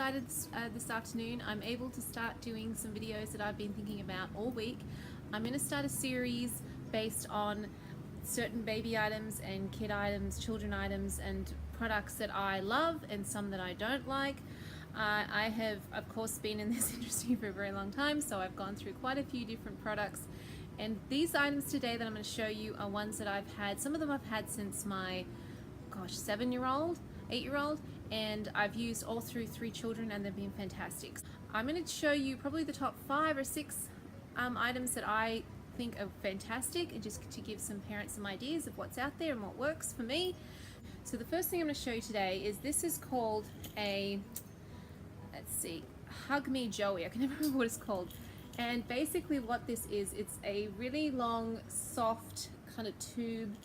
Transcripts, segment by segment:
excited this afternoon. I'm able to start doing some videos that I've been thinking about all week. I'm going to start a series based on certain baby items and kid items, children items, and products that I love and some that I don't like. I have, of course, been in this industry for a very long time, so I've gone through quite a few different products. And these items today that I'm going to show you are ones that I've had. Some of them I've had since my, 7-year-old, 8-year-old, and I've used all through 3 children, and they've been fantastic. I'm going to show you probably the top 5 or 6 items that I think are fantastic, and just to give some parents some ideas of what's out there and what works for me. So the first thing I'm going to show you today is this is called a, let's see, Hug Me Joey. I can never remember what it's called. And basically what this is, it's a really long, soft kind of tube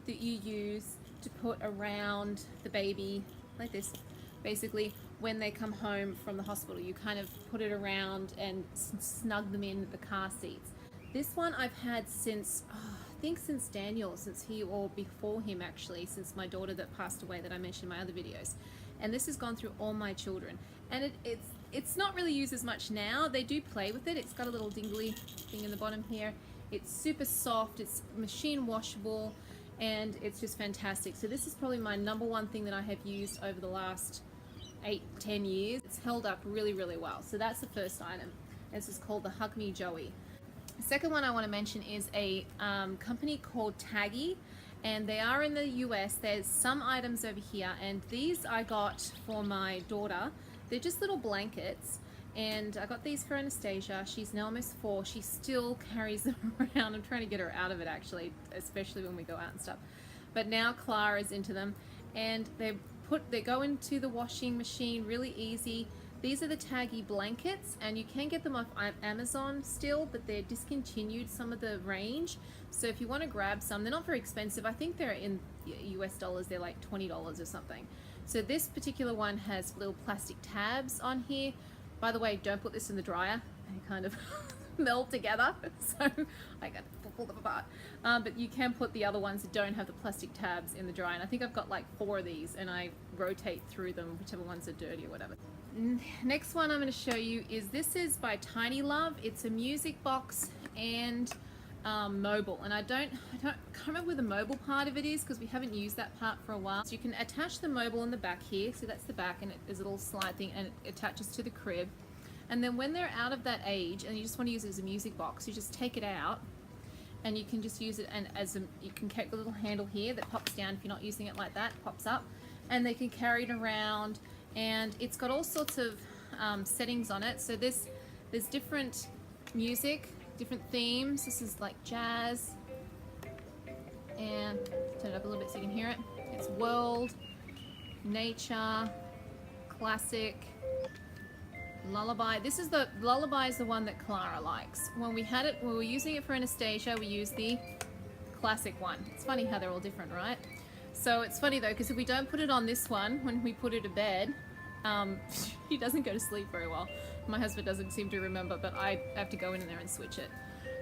that you use to put around the baby like this. Basically, when they come home from the hospital, you kind of put it around and snug them in the car seats. This one I've had since, I think since Daniel, since he, or before him actually, since my daughter that passed away that I mentioned in my other videos. And this has gone through all my children. And it's not really used as much now. They do play with it. It's got a little dingly thing in the bottom here. It's super soft, it's machine washable, and it's just fantastic. So this is probably my #1 thing that I have used over the last 8-10 years. It's held up really, really well. So that's the first item. This is called the Hug Me Joey. The second one I want to mention is a company called Taggi, and they are in the US. There's some items over here, and these I got for my daughter. They're just little blankets, and I got these for Anastasia. She's now almost 4. She still carries them around. I'm trying to get her out of it actually, especially when we go out and stuff. But now Clara's into them, and they go into the washing machine really easy. These are the Taggi blankets, and you can get them off Amazon still, but they're discontinued some of the range. So if you want to grab some, they're not very expensive. I think they're in US dollars, they're like $20 or something. So this particular one has little plastic tabs on here. By the way, don't put this in the dryer. They kind of meld together, so I got to pull them apart. But you can put the other ones that don't have the plastic tabs in the dryer. And I think I've got like 4 of these, and I rotate through them, whichever ones are dirty or whatever. Next one I'm going to show you is, this is by Tiny Love. It's a music box and mobile, and I can't remember where the mobile part of it is because we haven't used that part for a while. So you can attach the mobile in the back here, so that's the back, and there's a little slide thing, and it attaches to the crib. And then when they're out of that age and you just want to use it as a music box, you just take it out, and you can just use it, and you can get the little handle here that pops down. If you're not using it like that, it pops up, and they can carry it around. And it's got all sorts of settings on it. So there's different music, different themes. This is like jazz, and turn it up a little bit so you can hear it. It's world, nature, classic, lullaby. This is the lullaby is the one that Clara likes. When we were using it for Anastasia, we used the classic one. It's funny how they're all different, right? So it's funny though, because if we don't put it on this one when we put her to bed, she doesn't go to sleep very well. My husband doesn't seem to remember, but I have to go in there and switch it.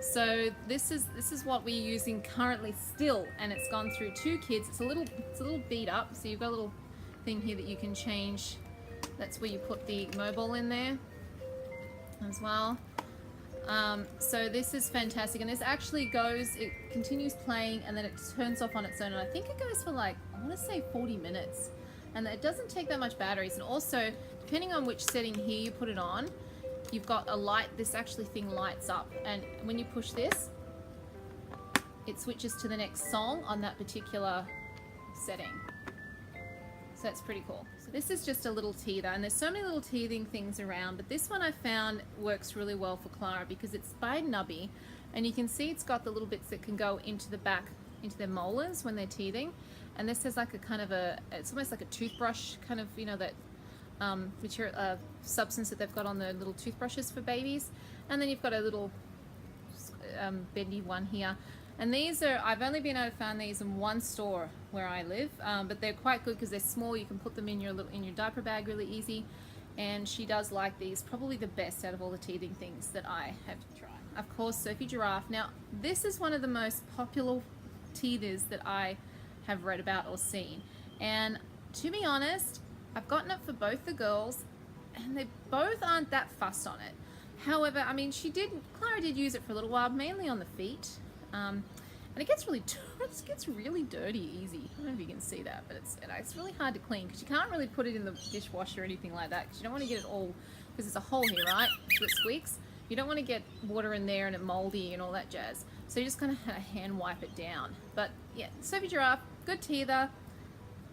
So this is what we're using currently still, and it's gone through 2 kids. It's a little beat up, so you've got a little thing here that you can change. That's where you put the mobile in there as well. So this is fantastic, and this actually it continues playing, and then it turns off on its own, and I think it goes for like, I want to say 40 minutes, and it doesn't take that much batteries. And also, depending on which setting here you put it on, you've got a light. This actually thing lights up, and when you push this, it switches to the next song on that particular setting. So that's pretty cool. So this is just a little teether, and there's so many little teething things around, but this one I found works really well for Clara because it's by Nubby, and you can see it's got the little bits that can go into the back, into their molars when they're teething. And this is like a kind of it's almost like a toothbrush kind of, that material, substance that they've got on the little toothbrushes for babies. And then you've got a little bendy one here. And these are, I've only been able to find these in 1 store where I live, but they're quite good because they're small. You can put them in your diaper bag really easy, and she does like these. Probably the best out of all the teething things that I have tried. Of course, Sophie Giraffe. Now, this is one of the most popular teethers that I have read about or seen, and to be honest, I've gotten it for both the girls and they both aren't that fussed on it. However, I mean, Clara did use it for a little while, mainly on the feet. And it gets really dirty easy. I don't know if you can see that, but it's really hard to clean because you can't really put it in the dishwasher or anything like that because you don't want to get it all, because there's a hole here, right? So it squeaks. You don't want to get water in there and it moldy and all that jazz. So you just kind of hand wipe it down. But yeah, Sophie Giraffe, good teether,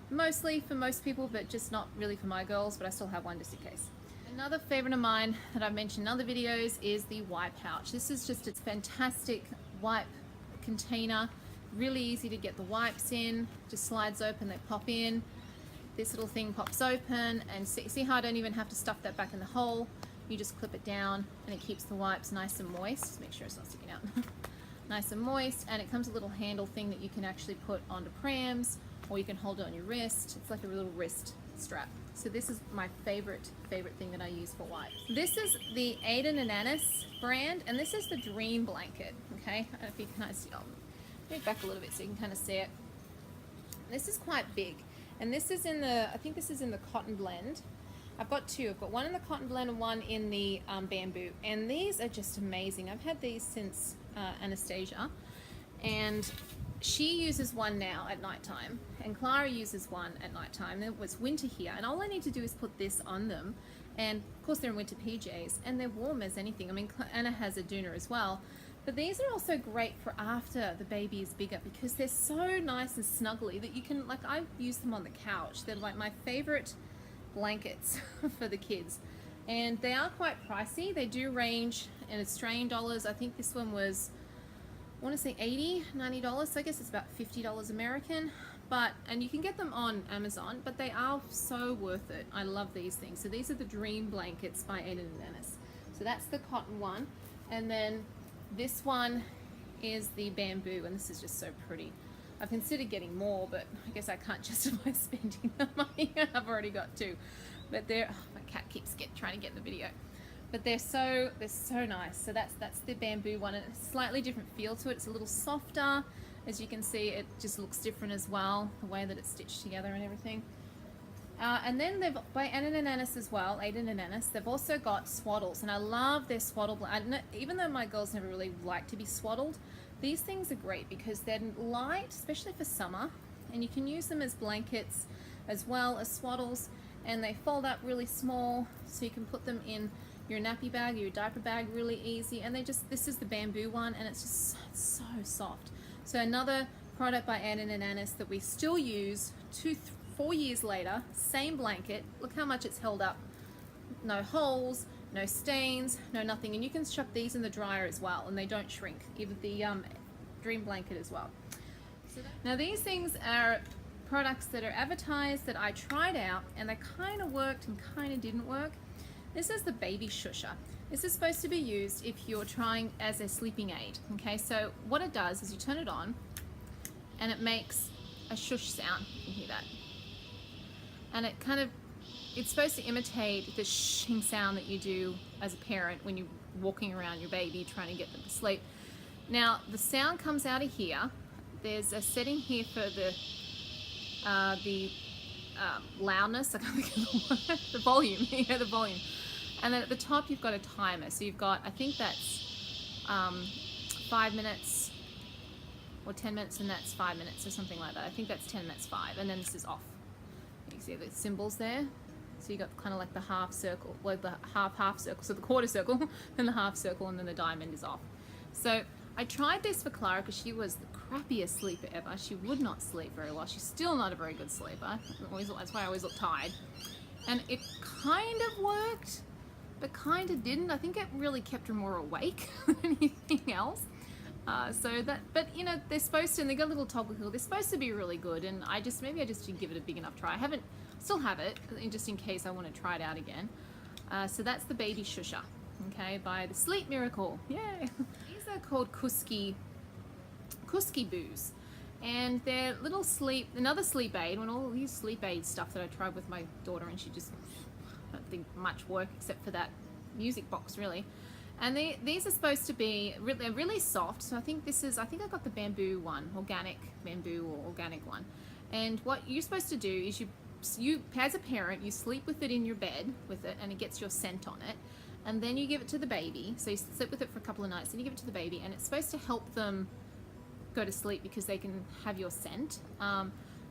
mostly for most people, but just not really for my girls, but I still have one just in case. Another favorite of mine that I've mentioned in other videos is the wipe pouch. This is just, it's fantastic wipe container, really easy to get the wipes in, just slides open, they pop in, this little thing pops open, and see how I don't even have to stuff that back in the hole. You just clip it down and it keeps the wipes nice and moist. Just make sure it's not sticking out. Nice and moist, and it comes with a little handle thing that you can actually put onto prams, or you can hold it on your wrist. It's like a little wrist strap. So this is my favorite thing that I use for wipes. This is the Aiden and Annis brand, and this is the Dream Blanket. Okay, I don't know if you can kind of see. I'll move back a little bit so you can kind of see it. This is quite big, and this is in the, I think this is in the cotton blend. I've got two. I've got one in the cotton blend and one in the bamboo, and these are just amazing. I've had these since Anastasia, and she uses one now at nighttime, and Clara uses one at nighttime. It was winter here, and all I need to do is put this on them, and of course they're in winter PJs, and they're warm as anything. I mean, Anna has a doona as well, but these are also great for after the baby is bigger because they're so nice and snuggly that you can, like, I use them on the couch. They're like my favorite blankets for the kids, and they are quite pricey. They do range in Australian dollars. I think this one was, I want to say $80-$90, so I guess it's about $50 American, and you can get them on Amazon, but they are so worth it. I love these things. So these are the Dream Blankets by Aiden and Annis. So that's the cotton one, and then this one is the bamboo, and this is just so pretty. I've considered getting more, but I guess I can't justify spending the money. I've already got two, but my cat keeps trying to get in the video. But they're so nice. So that's the bamboo one, and it's a slightly different feel to it. It's a little softer. As you can see, it just looks different as well, the way that it's stitched together and everything. And then they've, by Aiden and Annis as well, they've also got swaddles, and I love their swaddle. Even though my girls never really like to be swaddled, these things are great because they're light, especially for summer, and you can use them as blankets as well as swaddles, and they fold up really small, so you can put them in your nappy bag or your diaper bag really easy. And this is the bamboo one, and it's just so soft. So another product by Aiden and Annis that we still use 4 years later, same blanket. Look how much it's held up. No holes, no stains, no nothing. And you can shop these in the dryer as well, and they don't shrink. Even the Dream Blanket as well. Now these things are products that are advertised that I tried out, and they kind of worked and kind of didn't work. This is the Baby Shusher. This is supposed to be used if you're trying as a sleeping aid. Okay, so what it does is you turn it on, and it makes a shush sound. You can hear that. And it's supposed to imitate the shing sound that you do as a parent when you're walking around your baby trying to get them to sleep. Now the sound comes out of here. There's a setting here for the loudness, I can't think of the word, the volume, the volume. And then at the top you've got a timer. So you've got, I think that's 5 minutes or 10 minutes, and that's 5 minutes or something like that. I think that's 10 minutes 5, and then this is off. You can see the symbols there. So you got kind of like the half circle, well, the half circle, so the quarter circle, then the half circle, and then the diamond is off. So I tried this for Clara because she was the crappiest sleeper ever. She would not sleep very well. She's still not a very good sleeper. That's why I always look tired. And it kind of worked, but kind of didn't. I think it really kept her more awake than anything else. But you know, they're supposed to, and they got a little toggle wheel. They're supposed to be really good, and maybe I just didn't give it a big enough try. Still have it, just in case I want to try it out again. So that's the Baby Shusher, okay, by the Sleep Miracle. Yay! These are called Kooskia boos, and they're another sleep aid. When all these sleep aid stuff that I tried with my daughter, and she just, I don't think much work except for that music box really. And these are supposed to be really soft. So I think I got the bamboo one, organic bamboo or organic one. And what you're supposed to do is you you as a parent, you sleep with it in your bed with it, and it gets your scent on it, and then you give it to the baby. So you sleep with it for a couple of nights, and you give it to the baby, and it's supposed to help them go to sleep because they can have your scent.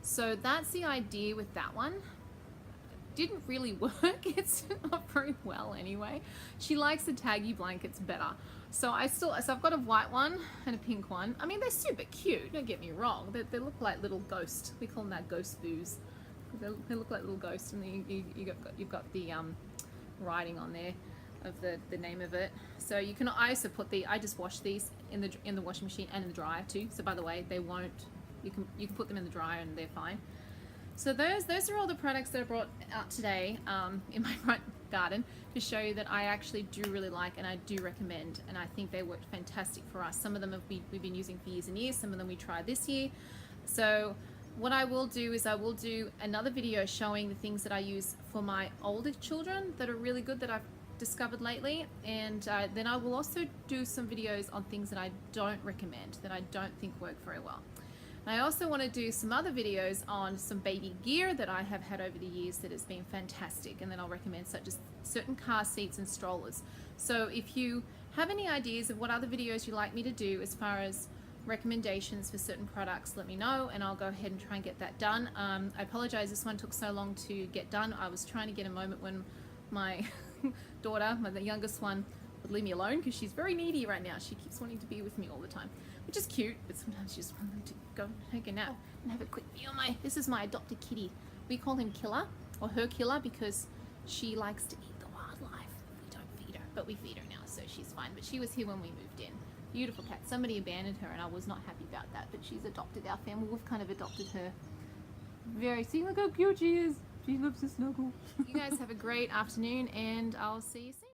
So that's the idea with that one. Didn't really work. It's not very well anyway. She likes the Taggi blankets better. So I've got a white one and a pink one. I mean, they're super cute, don't get me wrong. They look like little ghosts. We call them that ghost boos. They look like little ghosts, and you've got the writing on there of the name of it. So you can, I also put I just wash these in the washing machine and in the dryer too. So by the way, they won't, you can put them in the dryer and they're fine. So those are all the products that I brought out today in my front garden to show you that I actually do really like and I do recommend, and I think they worked fantastic for us. Some of them we've been using for years and years, some of them we tried this year. So what I will do is I will do another video showing the things that I use for my older children that are really good that I've discovered lately, and then I will also do some videos on things that I don't recommend, that I don't think work very well. And I also want to do some other videos on some baby gear that I have had over the years that has been fantastic, and then I'll recommend such as certain car seats and strollers. So if you have any ideas of what other videos you'd like me to do as far as recommendations for certain products, let me know and I'll go ahead and try and get that done. I apologize this one took so long to get done. I was trying to get a moment when my daughter, the youngest one, would leave me alone because she's very needy right now. She keeps wanting to be with me all the time, which is cute, but sometimes she just wants to go take a nap and have a quick meal. This is my adopted kitty. We call him Killer, or her Killer, because she likes to eat the wildlife. We don't feed her, but we feed her now, so she's fine. But she was here when we moved in. Beautiful cat. Somebody abandoned her and I was not happy about that, but she's adopted our family. We've kind of adopted her. See, look how cute she is. She loves to snuggle. You guys have a great afternoon and I'll see you soon.